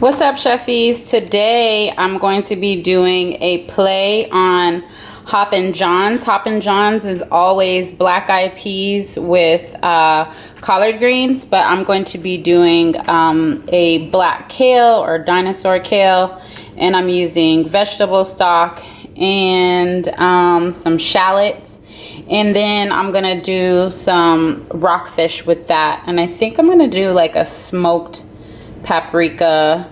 What's up, chefies? Today I'm going to be doing a play on Hoppin' Johns. Hoppin' Johns is always black eyed peas with collard greens, but I'm going to be doing a black kale or dinosaur kale, and I'm using vegetable stock and some shallots, and then I'm gonna do some rockfish with that, and I think I'm gonna do like a smoked paprika,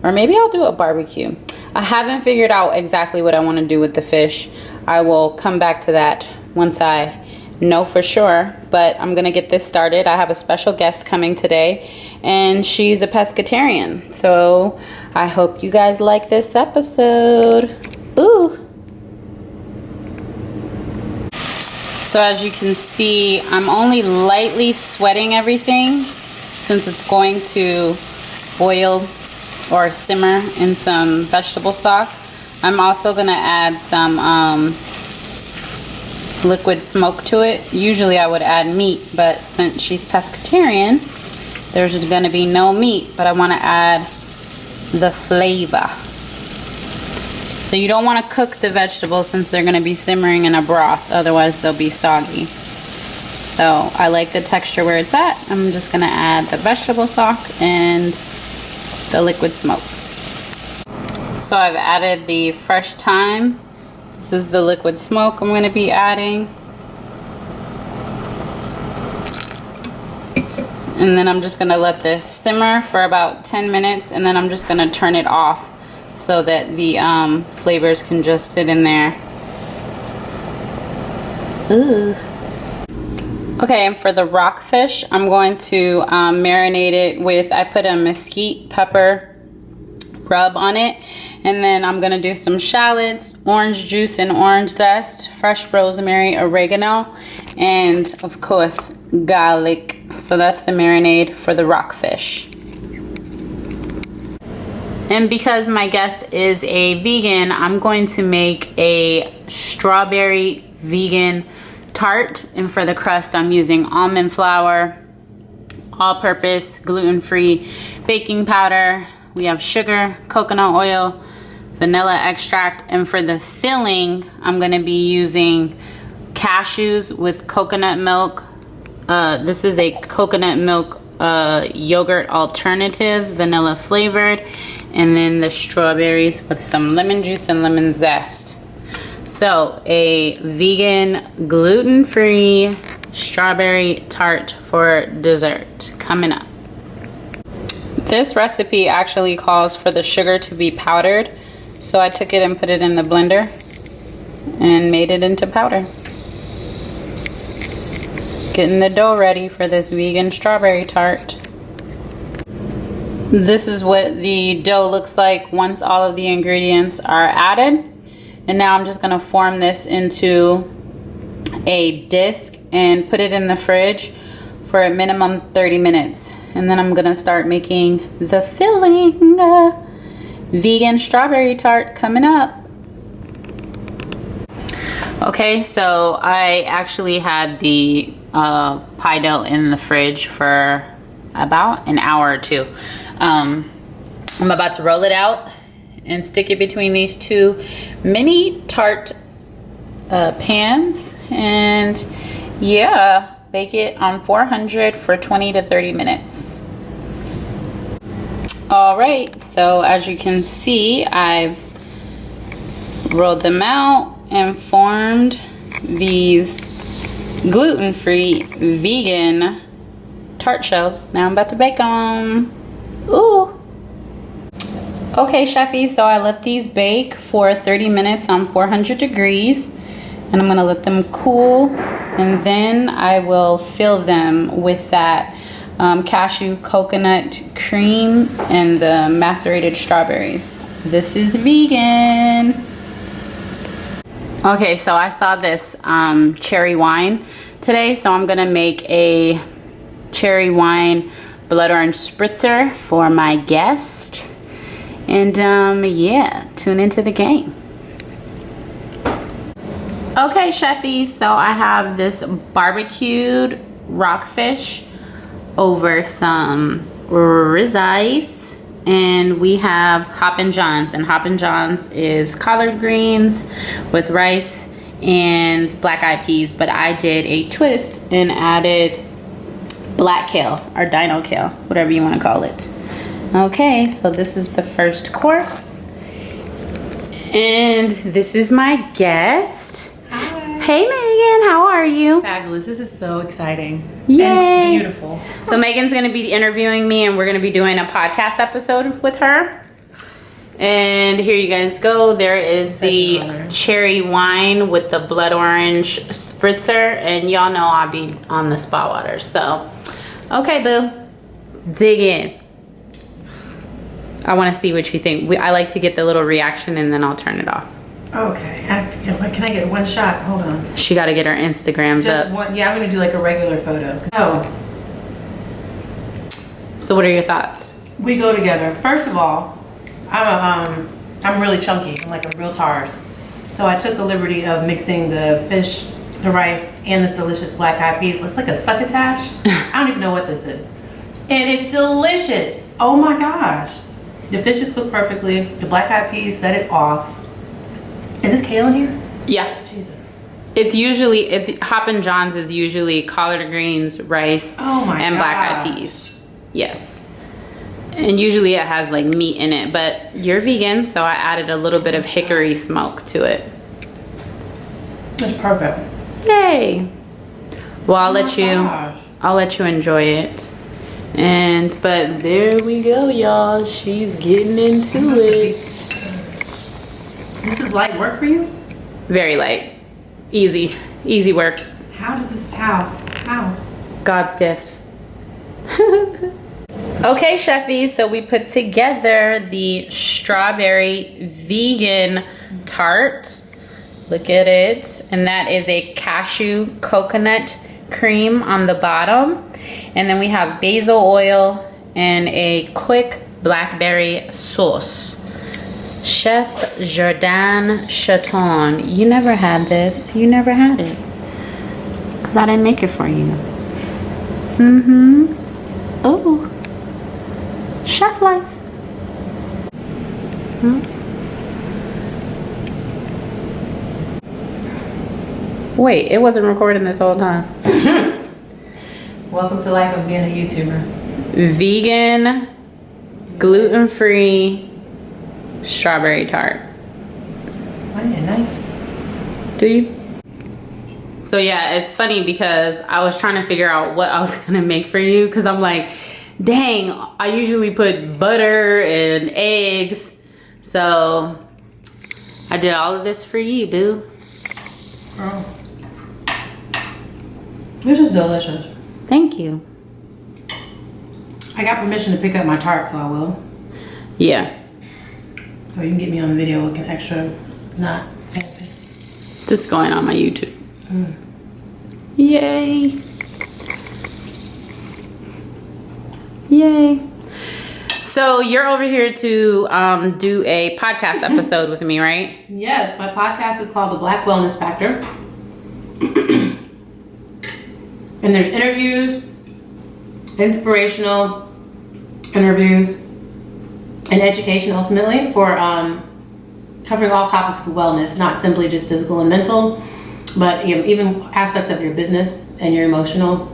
or maybe I'll do a barbecue. I haven't figured out exactly what I want to do with the fish. I will come back to that once I know for sure, but I'm gonna get this started. I have a special guest coming today, and she's a pescatarian, so I hope you guys like this episode. Ooh. So as you can see, I'm only lightly sweating everything since it's going to boil or simmer in some vegetable stock. I'm also gonna add some liquid smoke to it. Usually I would add meat, but since she's pescatarian, there's gonna be no meat, but I wanna add the flavor. So you don't wanna cook the vegetables since they're gonna be simmering in a broth, otherwise they'll be soggy. So I like the texture where it's at. I'm just gonna add the vegetable stock and the liquid smoke. So I've added the fresh thyme. This is the liquid smoke I'm gonna be adding. And then I'm just gonna let this simmer for about 10 minutes, and then I'm just gonna turn it off so that the flavors can just sit in there. Ooh. Okay, and for the rockfish, I'm going to marinate it with, I put a mesquite pepper rub on it, and then I'm gonna do some shallots, orange juice and orange zest, fresh rosemary, oregano, and of course, garlic. So that's the marinade for the rockfish. And because my guest is a vegan, I'm going to make a strawberry vegan tart, and for the crust I'm using almond flour, all-purpose, gluten-free baking powder. We have sugar, coconut oil, vanilla extract, and for the filling I'm going to be using cashews with coconut milk. This is a coconut milk yogurt alternative, vanilla flavored, and then the strawberries with some lemon juice and lemon zest. So a vegan, gluten-free strawberry tart for dessert coming up. This recipe actually calls for the sugar to be powdered, so I took it and put it in the blender and made it into powder. Getting the dough ready for this vegan strawberry tart. This is what the dough looks like once all of the ingredients are added. And now I'm just gonna form this into a disc and put it in the fridge for a minimum 30 minutes. And then I'm gonna start making the filling. Vegan strawberry tart coming up. Okay, so I actually had the pie dough in the fridge for about an hour or two. I'm about to roll it out and stick it between these two mini tart pans, and yeah, bake it on 400 for 20 to 30 minutes. All right, so as you can see, I've rolled them out and formed these gluten-free vegan tart shells. Now I'm about to bake them. Ooh. Okay, chefies, so I let these bake for 30 minutes on 400 degrees, and I'm gonna let them cool, and then I will fill them with that cashew coconut cream and the macerated strawberries. This is vegan. Okay, so I saw this cherry wine today, so I'm gonna make a cherry wine blood orange spritzer for my guest. And yeah, tune into the game. Okay, chefies, so I have this barbecued rockfish over some ribeye and we have Hoppin' John's, and Hoppin' John's is collard greens with rice and black eyed peas, but I did a twist and added black kale or dino kale, whatever you want to call it. Okay, so this is the first course, and this is my guest. Hey Megan, how are you? Fabulous. This is so exciting. Yay. And beautiful. So Megan's going to be interviewing me, and we're going to be doing a podcast episode with her. And here you guys go. There is the cherry wine with the blood orange spritzer, and y'all know I'll be on the spa water. So, okay, boo. Dig in. I want to see what you think. I like to get the little reaction, and then I'll turn it off. Okay. Can I get one shot? Hold on. She got to get her Instagrams Just up. one. Yeah, I'm going to do like a regular photo. Oh. So what are your thoughts? We go together. First of all, I'm really chunky. I'm like a real Tars. So I took the liberty of mixing the fish, the rice, and this delicious black eyed peas. It's like a succotash. I don't even know what this is. And it's delicious. Oh my gosh. The fish is cooked perfectly. The black eyed peas set it off. Is this kale in here? Yeah. Jesus. It's Hoppin' John's is usually collard greens, rice, and black eyed peas. Yes. And usually it has like meat in it, but you're vegan, so I added a little bit of hickory smoke to it. It's perfect. Yay. Well, I'll let you enjoy it. But there we go, y'all. She's getting into it. This is light work for you? Very light. Easy work. How does this, how? God's gift. Okay, chefies, so we put together the strawberry vegan tart. Look at it. And that is a cashew coconut cream on the bottom. And then we have basil oil and a quick blackberry sauce. Chef Jourdan ChaTaun. You never had this. You never had it. Because I didn't make it for you. Oh. Chef life. Wait, it wasn't recording this whole time. Welcome to life of being a YouTuber. Vegan, gluten-free strawberry tart. I need a knife. Do you? So yeah, it's funny because I was trying to figure out what I was gonna make for you, because I'm like, dang, I usually put butter and eggs. So I did all of this for you, boo. Oh. This is delicious. Thank you. I got permission to pick up my tart, so I will. Yeah. So you can get me on the video looking extra not fancy. This is going on my YouTube. Yay. Yay. So you're over here to do a podcast episode with me, right? Yes, my podcast is called The Black Wellness Factor. And there's interviews, inspirational interviews, and education ultimately for covering all topics of wellness, not simply just physical and mental, but even aspects of your business and your emotional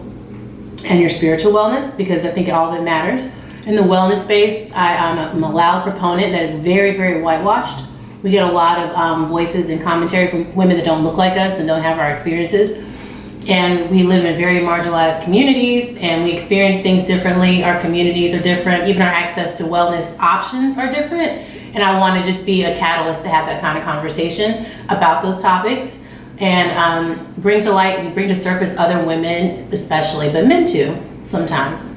and your spiritual wellness, because I think all of it matters. In the wellness space, I'm a loud proponent that is very, very whitewashed. We get a lot of voices and commentary from women that don't look like us and don't have our experiences. And we live in very marginalized communities, and we experience things differently. Our communities are different. Even our access to wellness options are different. And I want to just be a catalyst to have that kind of conversation about those topics, and bring to light and bring to surface other women, especially, but men too, sometimes.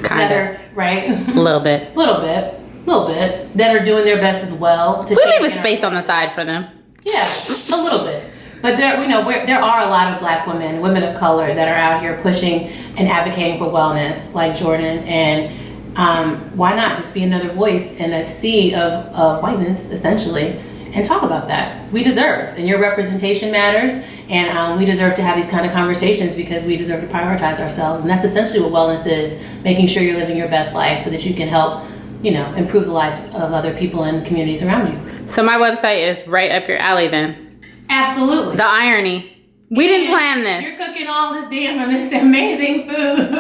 Kind of. Right? A little bit. Little bit. That are doing their best as well. We leave a space on the side for them. Yeah, a little bit. But there are a lot of Black women of color that are out here pushing and advocating for wellness, like Jourdan. And why not just be another voice in a sea of whiteness, essentially, and talk about that? We deserve, and your representation matters, and we deserve to have these kind of conversations because we deserve to prioritize ourselves. And that's essentially what wellness is: making sure you're living your best life so that you can help, improve the life of other people and communities around you. So my website is right up your alley then. Absolutely. The irony. We didn't plan this. You're cooking all this this amazing food.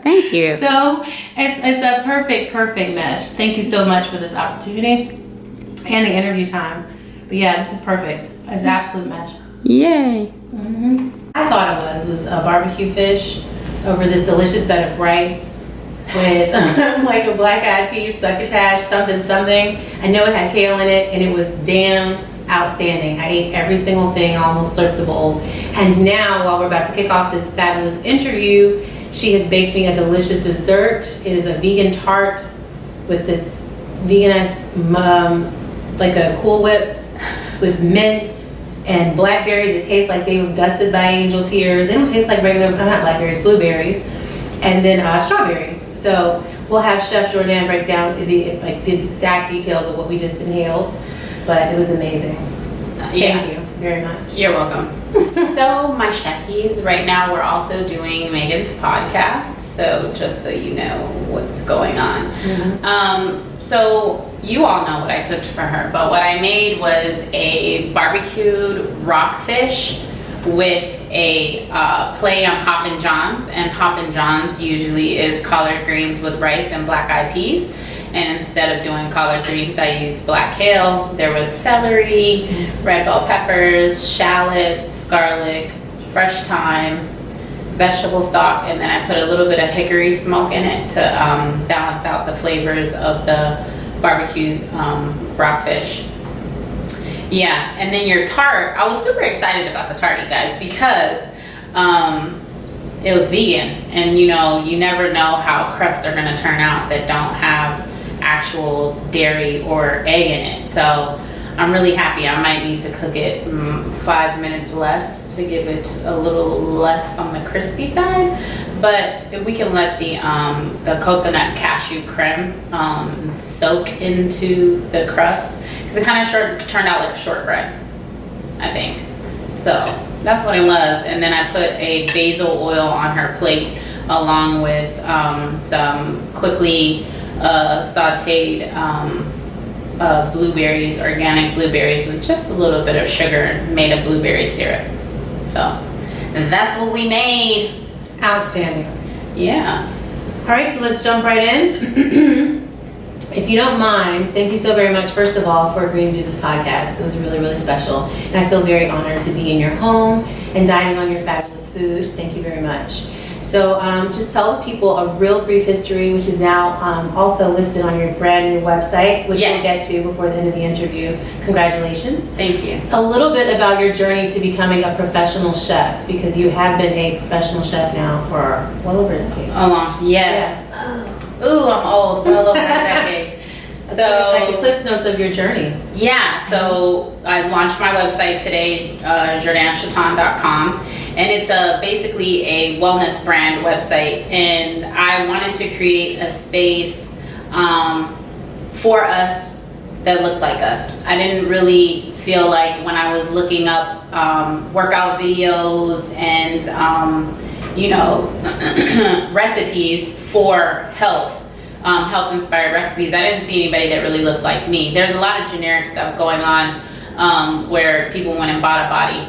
Thank you. So it's a perfect mesh. Thank you so much for this opportunity and the interview time. But yeah, this is perfect. It's an absolute mesh. Yay. I thought it was a barbecue fish over this delicious bed of rice with like a black-eyed peas, succotash, something. I know it had kale in it, and it was damn outstanding. I ate every single thing. I almost slurped the bowl. And now, while we're about to kick off this fabulous interview, she has baked me a delicious dessert. It is a vegan tart with this vegan-esque, like a Cool Whip with mint and blackberries. It tastes like they were dusted by angel tears. They don't taste like regular, not blackberries, blueberries. And then strawberries. So we'll have Chef Jourdan break down the exact details of what we just inhaled. But it was amazing. Thank you very much. You're welcome. So my chefies, right now we're also doing Meagan's podcast. So just so you know what's going on. So you all know what I cooked for her, but what I made was a barbecued rockfish with a play on Hoppin' John's, and Hoppin' John's usually is collard greens with rice and black-eyed peas. And instead of doing collard greens, I used black kale. There was celery, red bell peppers, shallots, garlic, fresh thyme, vegetable stock, and then I put a little bit of hickory smoke in it to balance out the flavors of the barbecued rockfish. Yeah, and then your tart, I was super excited about the tart, you guys, because it was vegan, and you never know how crusts are going to turn out that don't have actual dairy or egg in it. So I'm really happy. I might need to cook it 5 minutes less to give it a little less on the crispy side. But if we can let the coconut cashew creme soak into the crust, because it kind of turned out like shortbread, I think. So that's what it was. And then I put a basil oil on her plate along with some quickly sauteed blueberries, organic blueberries with just a little bit of sugar and made a blueberry syrup. So that's what we made. Outstanding. Yeah. All right, so let's jump right in. If you don't mind, thank you so very much, first of all, for agreeing to do this podcast. It was really, really special. And I feel very honored to be in your home and dining on your fabulous food. Thank you very much. So just tell the people a real brief history, which is now also listed on your brand new website, which we'll get to before the end of the interview. Congratulations. Thank you. A little bit about your journey to becoming a professional chef, because you have been a professional chef now for well over a decade. Yes. Yeah. Ooh, I'm old. Well over a decade. So, like the cliff notes of your journey. Yeah, so I launched my website today, Jourdan ChaTaun.com, and it's basically a wellness brand website, and I wanted to create a space for us that looked like us. I didn't really feel like when I was looking up workout videos and recipes for health inspired recipes, I didn't see anybody that really looked like me. There's a lot of generic stuff going on where people went and bought a body,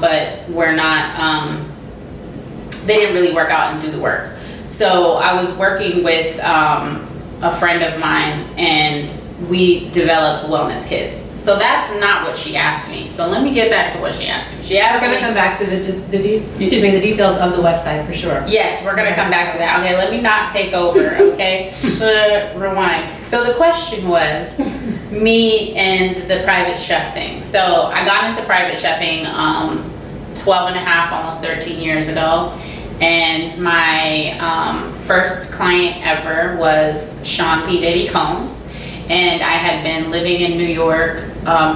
but we're not, they didn't really work out and do the work. So I was working with a friend of mine, and we developed wellness kits. So that's not what she asked me. So let me get back to what she asked me. We're going to come back to the details of the website for sure. Yes, we're going to come back to that. Okay, let me not take over, okay? Rewind. So the question was me and the private chef thing. So I got into private chefing 12 and a half, almost 13 years ago. And my first client ever was Sean P. Diddy Combs. And I had been living in New York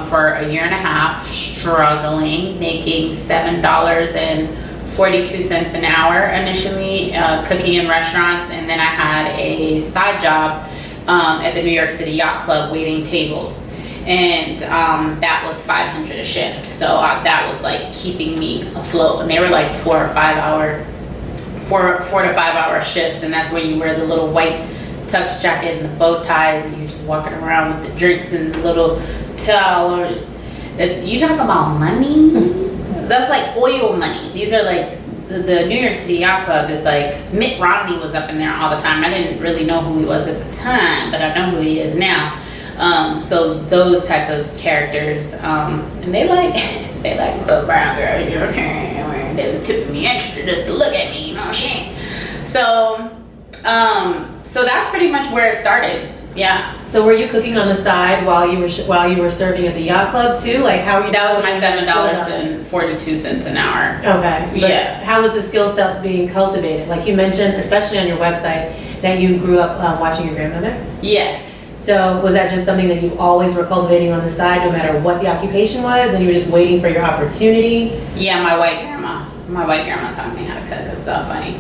for a year and a half, struggling, making $7.42 an hour initially, cooking in restaurants. And then I had a side job at the New York City Yacht Club waiting tables. And that was $500 a shift. So that was like keeping me afloat. And they were like 4 to 5 hour shifts. And that's when you wear the little white tux jacket and the bow ties, and you're just walking around with the drinks and the little towel. You talk about money? That's like oil money. These are like the New York City Yacht Club is like Mitt Romney was up in there all the time. I didn't really know who he was at the time, but I know who he is now. So those type of characters, and they like little brown girl, you know what I'm saying? They was tipping me extra just to look at me, you know what I'm saying? So that's pretty much where it started. Yeah. So were you cooking on the side while you were serving at the yacht club too? Like how were you? That was my $7.42 an hour. Okay. Yeah. How was the skill set being cultivated? Like you mentioned, especially on your website, that you grew up watching your grandmother. Yes. So was that just something that you always were cultivating on the side, no matter what the occupation was, and you were just waiting for your opportunity? Yeah, my white grandma taught me how to cook. It's so funny.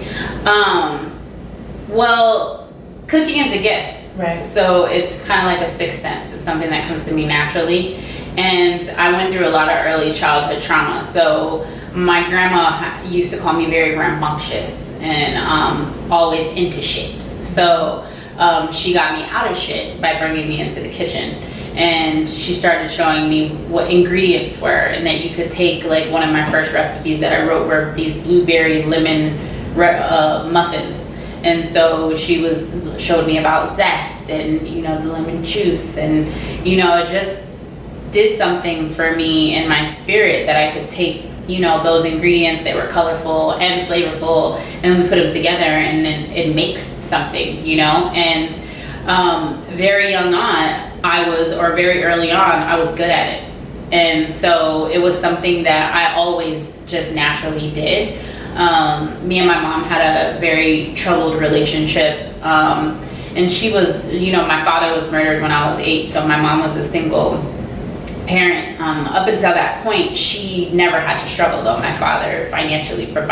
Well, cooking is a gift. Right. So it's kind of like a sixth sense. It's something that comes to me naturally. And I went through a lot of early childhood trauma. So my grandma used to call me very rambunctious and always into shit. So she got me out of shit by bringing me into the kitchen. And she started showing me what ingredients were, and that you could take, like, one of my first recipes that I wrote were these blueberry lemon muffins. And so she showed me about zest and, you know, the lemon juice, and, you know, it just did something for me in my spirit that I could take, you know, those ingredients that were colorful and flavorful, and we put them together and then it makes something, you know. And very early on, I was good at it. And so it was something that I always just naturally did. Me and my mom had a very troubled relationship. And she was, you know, my father was murdered when I was 8, so my mom was a single parent. Up until that point, she never had to struggle, though. My father financially provided